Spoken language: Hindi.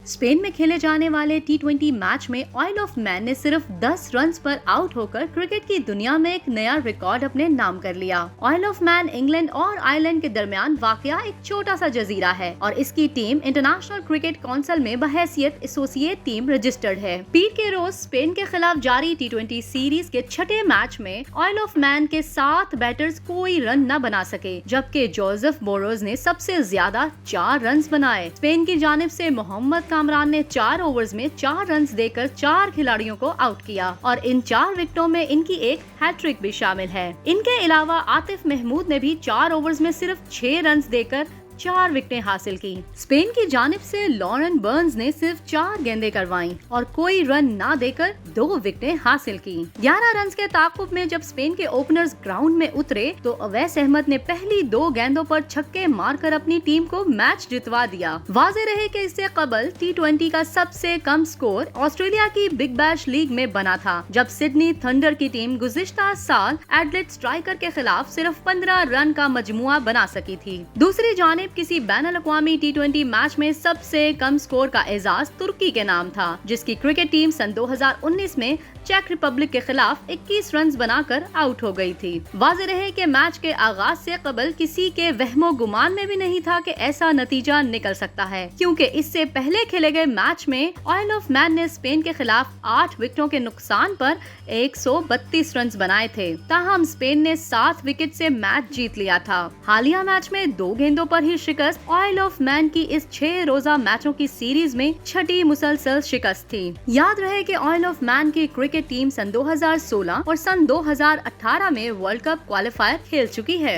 स्पेन में खेले जाने वाले टी20 मैच में ऑयल ऑफ मैन ने सिर्फ 10 रन्स पर आउट होकर क्रिकेट की दुनिया में एक नया रिकॉर्ड अपने नाम कर लिया। ऑयल ऑफ मैन इंग्लैंड और आयरलैंड के दरमियान वाकया एक छोटा सा जजीरा है और इसकी टीम इंटरनेशनल क्रिकेट काउंसिल में बहैसियत एसोसिएट टीम रजिस्टर्ड है। पीर के रोज स्पेन के खिलाफ जारी टी20 सीरीज के छठे मैच में ऑयल ऑफ मैन के 7 बैटर्स कोई रन न बना सके, जबकि जोसेफ बोरोज ने सबसे ज्यादा 4 रन बनाए। स्पेन की जानिब से मोहम्मद कामरान ने 4 ओवर्स में 4 रन देकर 4 खिलाड़ियों को आउट किया और इन 4 विकेटों में इनकी एक हैट्रिक भी शामिल है। इनके अलावा आतिफ महमूद ने भी 4 ओवर्स में सिर्फ 6 रन देकर 4 विकेटें हासिल की। स्पेन की जानिब से लॉरेन बर्न्स ने सिर्फ 4 गेंदें करवाईं और कोई रन ना देकर 2 विकेटें हासिल की। 11 रन के ताकुब में जब स्पेन के ओपनर्स ग्राउंड में उतरे तो अवैस अहमद ने पहली 2 गेंदों पर छक्के मारकर अपनी टीम को मैच जितवा दिया। वाज़ेह रहे कि इससे कबल टी20 का सबसे कम स्कोर ऑस्ट्रेलिया की बिग बैश लीग में बना था, जब सिडनी थंडर की टीम गुज़िश्ता साल एडलेड स्ट्राइकर के खिलाफ सिर्फ 15 रन का मजमुआ बना सकी थी। दूसरी जानिब किसी बैनुल-अक़वामी टी20 मैच में सबसे कम स्कोर का एजाज तुर्की के नाम था, जिसकी क्रिकेट टीम सन 2019 में चेक रिपब्लिक के खिलाफ 21 रन बनाकर आउट हो गई थी। वाज़ेह रहे कि मैच के आगाज से कबल किसी के वहमो गुमान में भी नहीं था कि ऐसा नतीजा निकल सकता है, क्योंकि इससे पहले खेले गए मैच में ऑयल ऑफ मैन ने स्पेन के खिलाफ 8 विकेटों के नुकसान पर 132 रन बनाए थे। ताहम स्पेन ने 7 विकेट से मैच जीत लिया था। हालिया मैच में 2 गेंदों पर ही शिकस्त ऑयल ऑफ मैन की इस 6 रोजा मैचों की सीरीज में छठी मुसलसल शिकस्त थी। याद रहे कि ऑयल ऑफ मैन की क्रिकेट टीम सन 2016 और सन 2018 में वर्ल्ड कप क्वालिफायर खेल चुकी है।